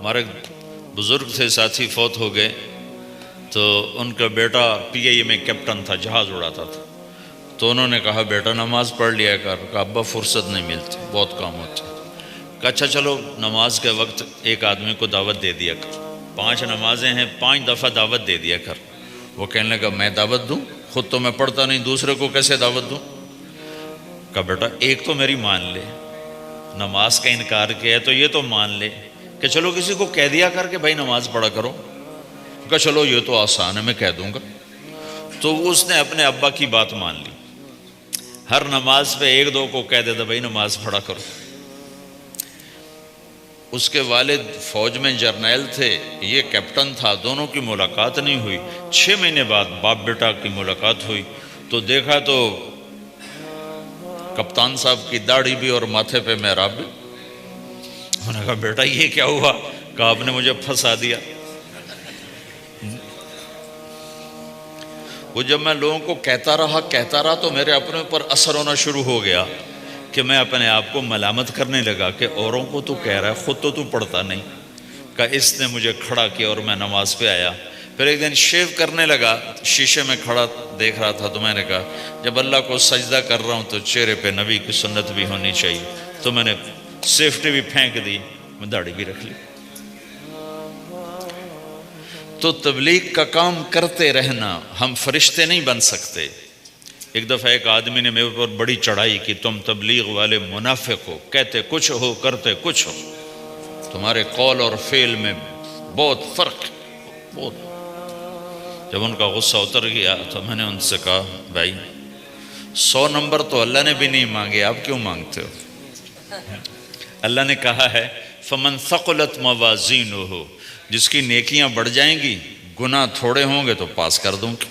ہمارے بزرگ تھے ساتھی فوت ہو گئے، تو ان کا بیٹا PIA میں کیپٹن تھا، جہاز اڑاتا تھا. تو انہوں نے کہا بیٹا نماز پڑھ لیا کر. کہا ابا فرصت نہیں ملتی، بہت کام ہوتے. کہا اچھا چلو نماز کے وقت ایک آدمی کو دعوت دے دیا کر، 5 نمازیں ہیں، 5 دفعہ دعوت دے دیا کر. وہ کہنے لگا میں دعوت دوں؟ خود تو میں پڑھتا نہیں، دوسرے کو کیسے دعوت دوں؟ کہا بیٹا ایک تو میری مان لے، نماز کا انکار کیا ہے تو یہ تو مان لے کہ چلو کسی کو کہہ دیا کر کہ بھائی نماز پڑھا کرو. کہا چلو یہ تو آسان ہے، میں کہہ دوں گا. تو اس نے اپنے ابا کی بات مان لی، ہر نماز پہ 1-2 کو کہہ دیتا بھائی نماز پڑھا کرو. اس کے والد فوج میں جرنیل تھے، یہ کیپٹن تھا، دونوں کی ملاقات نہیں ہوئی. 6 مہینے بعد باپ بیٹا کی ملاقات ہوئی تو دیکھا تو کپتان صاحب کی داڑھی بھی اور ماتھے پہ محراب بھی. انہوں نے کہا بیٹا یہ کیا ہوا؟ کہا آپ نے مجھے پھنسا دیا. وہ جب میں لوگوں کو کہتا رہا تو میرے اپنے اوپر اثر ہونا شروع ہو گیا کہ میں اپنے آپ کو ملامت کرنے لگا کہ اوروں کو تو کہہ رہا ہے، خود تو پڑھتا نہیں. کہا اس نے مجھے کھڑا کیا اور میں نماز پہ آیا. پھر ایک دن شیو کرنے لگا، شیشے میں کھڑا دیکھ رہا تھا تو میں نے کہا جب اللہ کو سجدہ کر رہا ہوں تو چہرے پہ نبی کی سنت بھی ہونی چاہیے. تو میں نے سیفٹی بھی پھینک دی، میں داڑھی بھی رکھ لی. تو تبلیغ کا کام کرتے رہنا، ہم فرشتے نہیں بن سکتے. ایک دفعہ ایک آدمی نے میرے پر بڑی چڑھائی کی، تم تبلیغ والے منافق ہو، کہتے کچھ ہو کرتے کچھ ہو، تمہارے قول اور فعل میں بہت فرق ہے، بہت. جب ان کا غصہ اتر گیا تو میں نے ان سے کہا بھائی 100 نمبر تو اللہ نے بھی نہیں مانگے، آپ کیوں مانگتے ہو؟ اللہ نے کہا ہے فمن ثقلت موازینہ، جس کی نیکیاں بڑھ جائیں گی گناہ تھوڑے ہوں گے تو پاس کر دوں گی.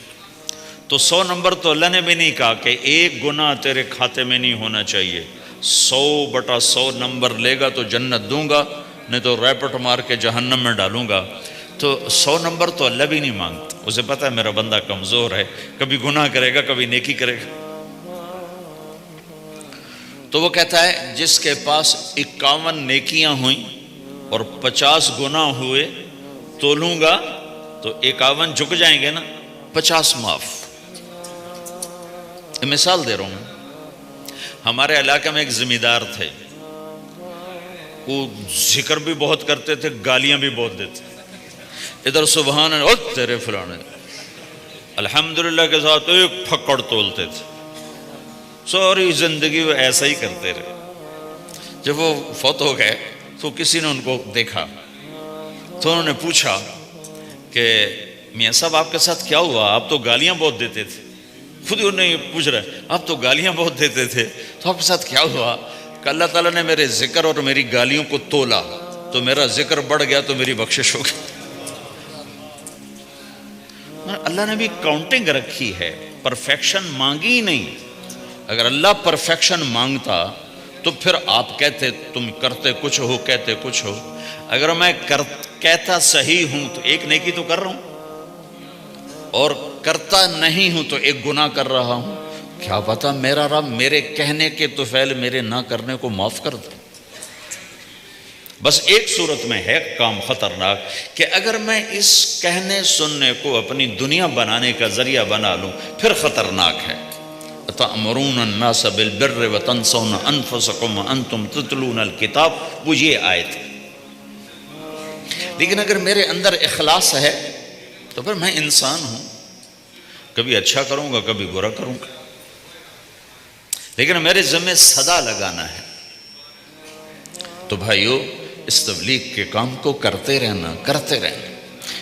تو 100 نمبر تو اللہ نے بھی نہیں کہا کہ ایک گناہ تیرے کھاتے میں نہیں ہونا چاہیے. 100/100 نمبر لے گا تو جنت دوں گا، نہیں تو ریپٹ مار کے جہنم میں ڈالوں گا. تو 100 نمبر تو اللہ بھی نہیں مانگتا، اسے پتہ ہے میرا بندہ کمزور ہے، کبھی گناہ کرے گا کبھی نیکی کرے گا. تو وہ کہتا ہے جس کے پاس 51 نیکیاں ہوئیں اور 50 گناہ ہوئے تولوں گا تو 51 جھک جائیں گے نا، 50 معاف. مثال دے رہا ہوں. ہمارے علاقے میں ایک زمیندار تھے، وہ ذکر بھی بہت کرتے تھے، گالیاں بھی بہت دیتے. ادھر سبحان اللہ تیرے فلانے، الحمدللہ کے ساتھ ایک پھکڑ تولتے تھے. ساری زندگی وہ ایسا ہی کرتے رہے. جب وہ فوت ہو گئے تو کسی نے ان کو دیکھا تو انہوں نے پوچھا کہ میاں صاحب آپ کے ساتھ کیا ہوا؟ آپ تو گالیاں بہت دیتے تھے. خود ہی انہیں پوچھ رہے آپ تو گالیاں بہت دیتے تھے تو آپ کے ساتھ کیا ہوا؟ کہ اللہ تعالیٰ نے میرے ذکر اور میری گالیوں کو تولا تو میرا ذکر بڑھ گیا تو میری بخشش ہو گئی. اللہ نے بھی کاؤنٹنگ رکھی ہے، پرفیکشن مانگی ہی نہیں. اگر اللہ پرفیکشن مانگتا تو پھر آپ کہتے تم کرتے کچھ ہو کہتے کچھ ہو. اگر میں کہتا صحیح ہوں تو ایک نیکی تو کر رہا ہوں، اور کرتا نہیں ہوں تو ایک گناہ کر رہا ہوں. کیا پتا میرا رب میرے کہنے کے طفیل میرے نہ کرنے کو معاف کر دے. بس ایک صورت میں ہے کام خطرناک کہ اگر میں اس کہنے سننے کو اپنی دنیا بنانے کا ذریعہ بنا لوں پھر خطرناک ہے. تأمرون الناس بالبر وتنسون انفسکم وانتم تتلون الکتاب، وہ یہ آیت ہے. لیکن اگر میرے اندر اخلاص ہے تو پھر میں انسان ہوں، کبھی اچھا کروں گا کبھی برا کروں گا، لیکن میرے ذمہ صدا لگانا ہے. تو بھائیو اس تبلیغ کے کام کو کرتے رہنا،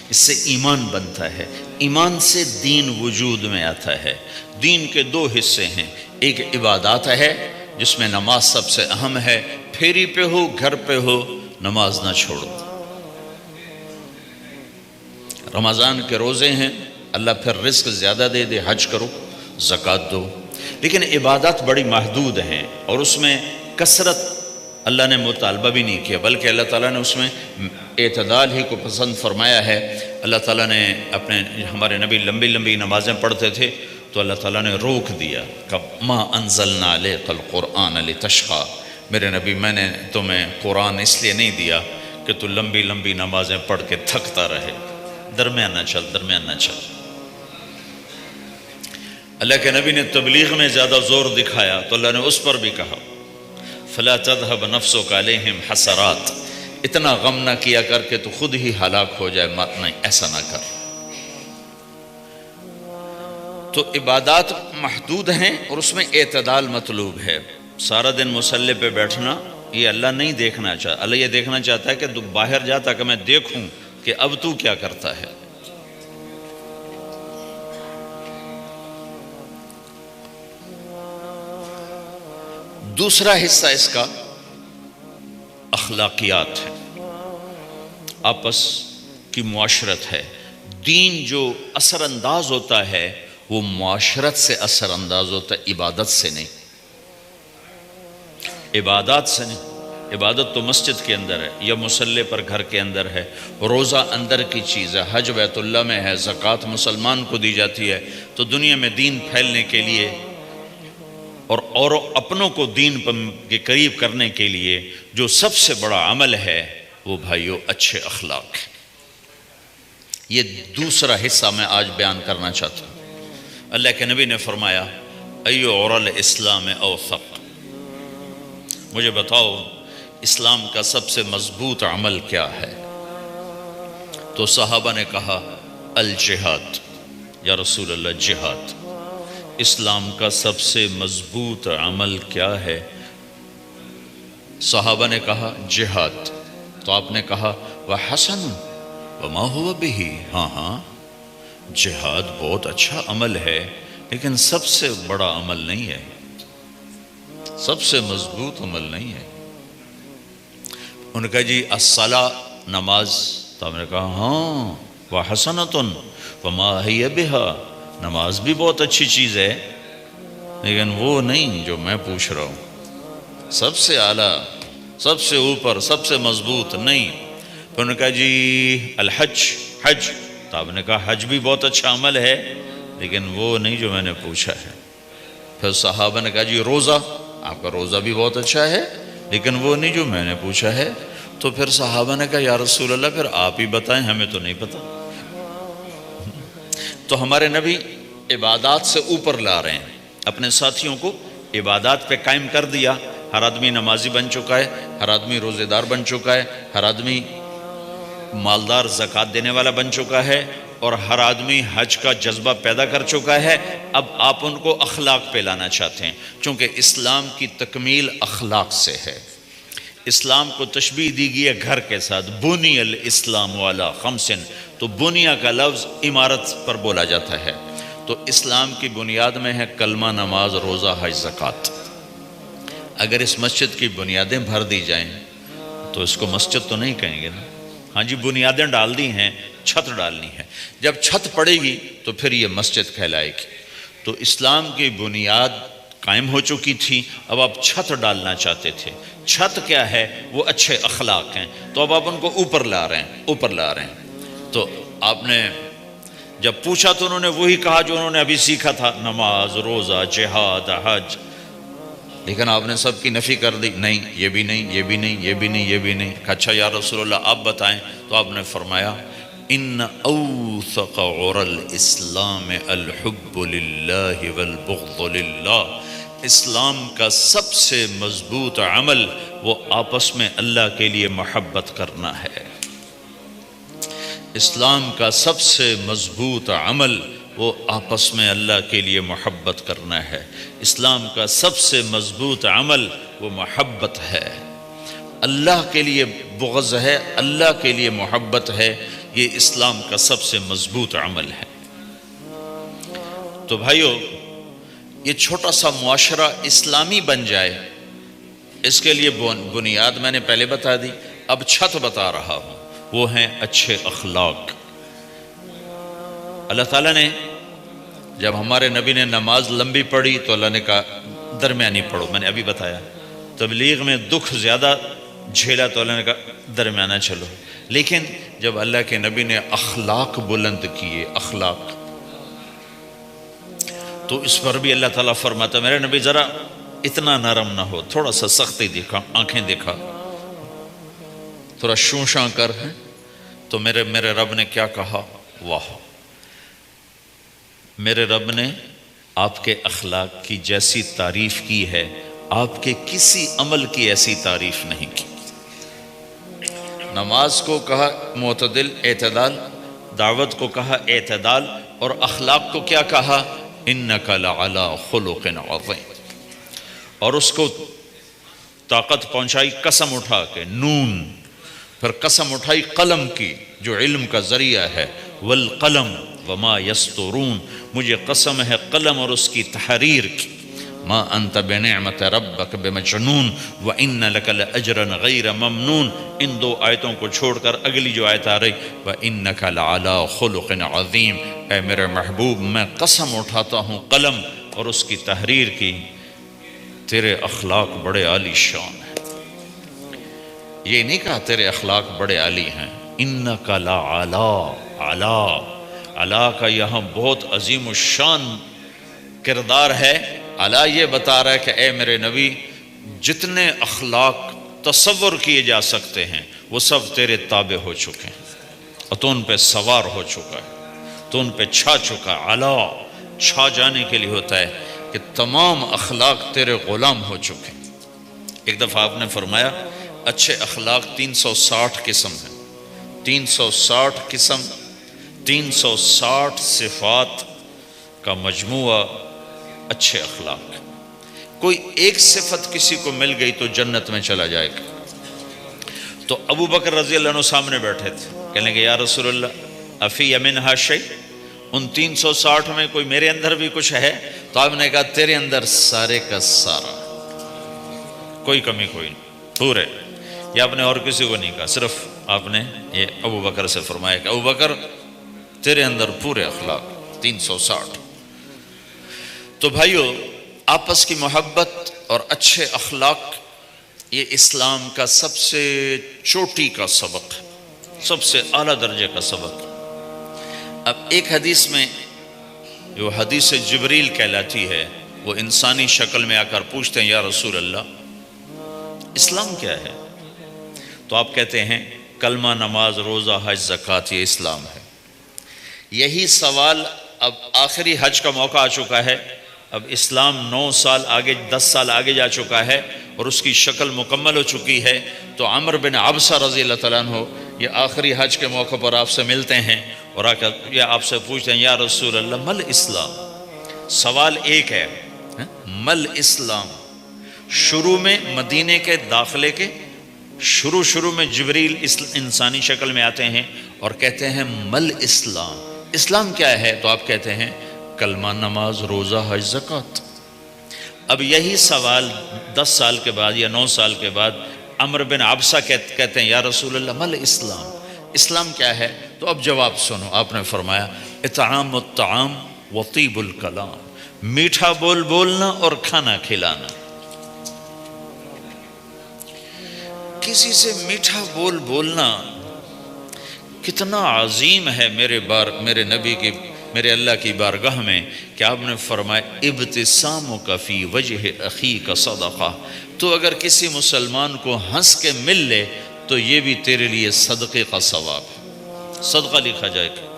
اس سے ایمان بنتا ہے. ایمان سے دین وجود میں آتا ہے. دین کے 2 حصے ہیں، ایک عبادات ہے جس میں نماز سب سے اہم ہے. پھیری پہ ہو گھر پہ ہو نماز نہ چھوڑو. رمضان کے روزے ہیں، اللہ پھر رزق زیادہ دے دے، حج کرو، زکوٰۃ دو. لیکن عبادات بڑی محدود ہیں اور اس میں کثرت اللہ نے مطالبہ بھی نہیں کیا، بلکہ اللہ تعالیٰ نے اس میں اعتدال ہی کو پسند فرمایا ہے. اللہ تعالیٰ نے ہمارے نبی لمبی لمبی نمازیں پڑھتے تھے تو اللہ تعالیٰ نے روک دیا کہ ما انزلنا علیک القرآن لتشقی، میرے نبی میں نے تمہیں قرآن اس لیے نہیں دیا کہ تو لمبی لمبی نمازیں پڑھ کے تھکتا رہے، درمیانہ چل درمیانہ چل۔ اللہ کے نبی نے تبلیغ میں زیادہ زور دکھایا تو اللہ نے اس پر بھی کہا فَلَا تَذْهَبْ نَفْسُكَ عَلَيْهِمْ حَسَرَاتٍ، اتنا غم نہ کیا کر کہ تو خود ہی ہلاک ہو جائے، نہیں ایسا نہ کر۔ تو عبادات محدود ہیں اور اس میں اعتدال مطلوب ہے۔ سارا دن مصلی پہ بیٹھنا یہ اللہ نہیں دیکھنا چاہتا، اللہ یہ دیکھنا چاہتا ہے کہ تو باہر جا تاکہ میں دیکھوں کہ اب تو کیا کرتا ہے۔ دوسرا حصہ اس کا اخلاقیات ہے، آپس کی معاشرت ہے۔ دین جو اثر انداز ہوتا ہے وہ معاشرت سے اثر انداز ہوتا ہے، عبادت سے نہیں، عبادات سے نہیں۔ عبادت تو مسجد کے اندر ہے یا مصلی پر گھر کے اندر ہے، روزہ اندر کی چیز ہے، حج بیت اللہ میں ہے، زکوٰۃ مسلمان کو دی جاتی ہے۔ تو دنیا میں دین پھیلنے کے لیے اور اپنوں کو دین کے قریب کرنے کے لیے جو سب سے بڑا عمل ہے وہ بھائیو اچھے اخلاق ہے۔ یہ دوسرا حصہ میں آج بیان کرنا چاہتا ہوں۔ اللہ کے نبی نے فرمایا ایو عرل اسلام اوثق، مجھے بتاؤ اسلام کا سب سے مضبوط عمل کیا ہے؟ تو صحابہ نے کہا الجہاد، یا رسول اللہ جہاد۔ اسلام کا سب سے مضبوط عمل کیا ہے؟ صحابہ نے کہا جہاد۔ تو آپ نے کہا وحسن وما هو به، ہاں جہاد بہت اچھا عمل ہے لیکن سب سے بڑا عمل نہیں ہے، سب سے مضبوط عمل نہیں ہے۔ انہوں نے کہا جی الصلاۃ، نماز۔ تو ہم نے کہا ہاں وحسنۃ وما هي بها، نماز بھی بہت اچھی چیز ہے لیکن وہ نہیں جو میں پوچھ رہا ہوں، سب سے اعلیٰ، سب سے اوپر، سب سے مضبوط نہیں۔ پھر انہوں نے کہا جی الحج، حج۔ تو آپ نے کہا حج بھی بہت اچھا عمل ہے لیکن وہ نہیں جو میں نے پوچھا ہے۔ پھر صحابہ نے کہا جی روزہ، آپ کا روزہ بھی بہت اچھا ہے لیکن وہ نہیں جو میں نے پوچھا ہے۔ تو پھر صحابہ نے کہا یا رسول اللہ پھر آپ ہی بتائیں، ہمیں تو نہیں پتہ۔ تو ہمارے نبی عبادات سے اوپر لا رہے ہیں، اپنے ساتھیوں کو عبادات پہ قائم کر دیا۔ ہر آدمی نمازی بن چکا ہے، ہر آدمی روزے دار بن چکا ہے، ہر آدمی مالدار زکوٰۃ دینے والا بن چکا ہے، اور ہر آدمی حج کا جذبہ پیدا کر چکا ہے۔ اب آپ ان کو اخلاق پہ لانا چاہتے ہیں، چونکہ اسلام کی تکمیل اخلاق سے ہے۔ اسلام کو تشبیہ دی گئی ہے گھر کے ساتھ، بنی الاسلام علی خمس، تو بنیا کا لفظ عمارت پر بولا جاتا ہے۔ تو اسلام کی بنیاد میں ہے کلمہ، نماز، روزہ، حج، زکوٰۃ۔ اگر اس مسجد کی بنیادیں بھر دی جائیں تو اس کو مسجد تو نہیں کہیں گے نا۔ ہاں جی بنیادیں ڈال دی ہیں، چھت ڈالنی ہے، جب چھت پڑے گی تو پھر یہ مسجد کہلائے گی۔ تو اسلام کی بنیاد قائم ہو چکی تھی، اب آپ چھت ڈالنا چاہتے تھے۔ چھت کیا ہے؟ وہ اچھے اخلاق ہیں، تو اب آپ ان کو اوپر لا رہے ہیں، اوپر لا رہے ہیں۔ تو آپ نے جب پوچھا تو انہوں نے وہی کہا جو انہوں نے ابھی سیکھا تھا، نماز، روزہ، جہاد، حج، لیکن آپ نے سب کی نفی کر دی، نہیں یہ بھی نہیں، یہ بھی نہیں، یہ بھی نہیں، یہ بھی نہیں۔ اچھا یا رسول اللہ آپ بتائیں۔ تو آپ نے فرمایا ان اوثق عرى الاسلام الحب للہ والبغض للہ، اسلام کا سب سے مضبوط عمل وہ آپس میں اللہ کے لیے محبت کرنا ہے۔ اسلام کا سب سے مضبوط عمل وہ آپس میں اللہ کے لیے محبت کرنا ہے۔ اسلام کا سب سے مضبوط عمل وہ محبت ہے، اللہ کے لیے بغض ہے، اللہ کے لیے محبت ہے، یہ اسلام کا سب سے مضبوط عمل ہے۔ تو بھائیو یہ چھوٹا سا معاشرہ اسلامی بن جائے، اس کے لیے بنیاد میں نے پہلے بتا دی، اب چھت بتا رہا ہوں، وہ ہیں اچھے اخلاق۔ اللہ تعالیٰ نے جب ہمارے نبی نے نماز لمبی پڑھی تو اللہ نے کہا درمیانی پڑھو، میں نے ابھی بتایا۔ تبلیغ میں دکھ زیادہ جھیلا تو اللہ نے کہا درمیانہ چلو، لیکن جب اللہ کے نبی نے اخلاق بلند کیے، اخلاق، تو اس پر بھی اللہ تعالیٰ فرماتا میرے نبی ذرا اتنا نرم نہ ہو، تھوڑا سا سختی دکھا، آنکھیں دکھا۔ تھوڑا شوشاں کر ہیں تو میرے رب نے کیا کہا؟ واہ، میرے رب نے آپ کے اخلاق کی جیسی تعریف کی ہے، آپ کے کسی عمل کی ایسی تعریف نہیں کی۔ نماز کو کہا معتدل، اعتدال، دعوت کو کہا اعتدال، اور اخلاق کو کیا کہا؟ انک لعلی خلق عظیم۔ اور اس کو طاقت پہنچائی قسم اٹھا کے، نون، پھر قسم اٹھائی قلم کی جو علم کا ذریعہ ہے، والقلم وما یسطرون، مجھے قسم ہے قلم اور اس کی تحریر کی، ما انت بنعمت ربک بمجنون وان لک لاجرا غیر ممنون۔ ان دو آیتوں کو چھوڑ کر اگلی جو آیت آ رہی، وانک لعلی خلق عظیم، اے میرے محبوب میں قسم اٹھاتا ہوں قلم اور اس کی تحریر کی، تیرے اخلاق بڑے عالی شان ہیں۔ یہ نہیں کہا تیرے اخلاق بڑے عالی ہیں، انک لعلی، علا کا یہاں بہت عظیم الشان کردار ہے۔ علا یہ بتا رہا ہے کہ اے میرے نبی، جتنے اخلاق تصور کیے جا سکتے ہیں وہ سب تیرے تابع ہو چکے ہیں، اور تو ان پہ سوار ہو چکا ہے، تو ان پہ چھا چکا ہے۔ علا چھا جانے کے لیے ہوتا ہے کہ تمام اخلاق تیرے غلام ہو چکے ہیں۔ ایک دفعہ آپ نے فرمایا اچھے اخلاق 360 قسم ہیں، 360 قسم، 360 صفات کا مجموعہ اچھے اخلاق۔ کوئی ایک صفت کسی کو مل گئی تو جنت میں چلا جائے گا۔ تو ابو بکر رضی اللہ عنہ سامنے بیٹھے تھے، کہنے لگے یا رسول اللہ افی منہا شیء، ان 360 میں کوئی میرے اندر بھی کچھ ہے؟ تو آپ نے کہا تیرے اندر سارے کا سارا، کوئی کمی کوئی نہیں، پورے۔ یا آپ نے اور کسی کو نہیں کہا، صرف آپ نے یہ ابو بکر سے فرمایا کہ ابو بکر تیرے اندر پورے اخلاق 360۔ تو بھائیو، آپس کی محبت اور اچھے اخلاق یہ اسلام کا سب سے چوٹی کا سبق ہے، سب سے اعلیٰ درجے کا سبق۔ اب ایک حدیث میں جو حدیث جبریل کہلاتی ہے، وہ انسانی شکل میں آ کر پوچھتے ہیں یا رسول اللہ اسلام کیا ہے؟ تو آپ کہتے ہیں کلمہ، نماز، روزہ، حج، زکوٰۃ، یہ اسلام ہے۔ یہی سوال اب آخری حج کا موقع آ چکا ہے، اب اسلام 9 سال آگے، 10 سال آگے جا چکا ہے اور اس کی شکل مکمل ہو چکی ہے۔ تو عمر بن عبسہ رضی اللہ تعالیٰ عنہ یہ آخری حج کے موقع پر آپ سے ملتے ہیں اور آ کر یہ آپ سے پوچھتے ہیں یا رسول اللہ مل اسلام؟ سوال ایک ہے، مل اسلام۔ شروع میں مدینے کے داخلے کے شروع میں جبریل انسانی شکل میں آتے ہیں اور کہتے ہیں مل اسلام، اسلام کیا ہے؟ تو آپ کہتے ہیں کلمہ، نماز، روزہ، حج، زکوٰۃ۔ اب یہی سوال 10 سال کے بعد یا 9 سال کے بعد عمر بن عبسہ کہتے ہیں یا رسول اللہ مل اسلام، اسلام کیا ہے؟ تو اب جواب سنو، آپ نے فرمایا اطعام الطعام وطیب الکلام، میٹھا بولنا اور کھانا کھلانا۔ کسی سے میٹھا بولنا کتنا عظیم ہے میرے نبی کی، میرے اللہ کی بارگاہ میں، کہ آپ نے فرمایا ابتسامک فی وجہ اخیک صدقہ، تو اگر کسی مسلمان کو ہنس کے مل لے تو یہ بھی تیرے لیے صدقے کا ثواب ہے، صدقہ لکھا جائے گا۔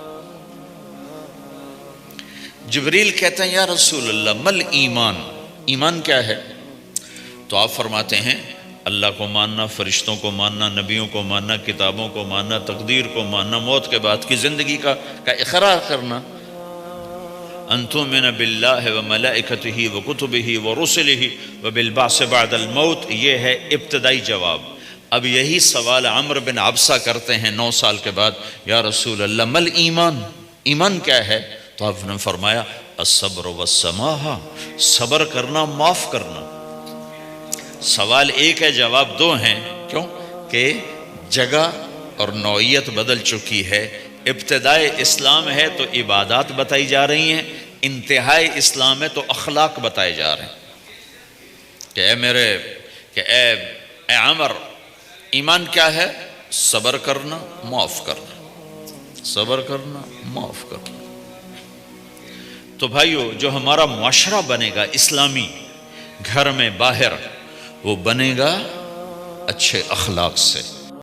جبریل کہتے ہیں یا رسول اللہ مل ایمان، ایمان کیا ہے؟ تو آپ فرماتے ہیں اللہ کو ماننا، فرشتوں کو ماننا، نبیوں کو ماننا، کتابوں کو ماننا، تقدیر کو ماننا، موت کے بعد کی زندگی کا اقرار کرنا۔ ان تؤمن باللہ وملائکتہ وکتبہ ورسلہ وبالبعث بعد الموت، یہ ہے ابتدائی جواب۔ اب یہی سوال عمر بن عبسہ کرتے ہیں 9 سال کے بعد، یا رسول اللہ مل ایمان، ایمان کیا ہے؟ تو آپ نے فرمایا الصبر والسماحہ، صبر کرنا، معاف کرنا۔ سوال ایک ہے، جواب 2 ہیں، کیوں کہ جگہ اور نوعیت بدل چکی ہے۔ ابتدائے اسلام ہے تو عبادات بتائی جا رہی ہیں، انتہائی اسلام ہے تو اخلاق بتائے جا رہے ہیں کہ اے عمر، ایمان کیا ہے؟ صبر کرنا، معاف کرنا، صبر کرنا، معاف کرنا۔ تو بھائیو، جو ہمارا معاشرہ بنے گا اسلامی، گھر میں باہر، وہ بنے گا اچھے اخلاق سے۔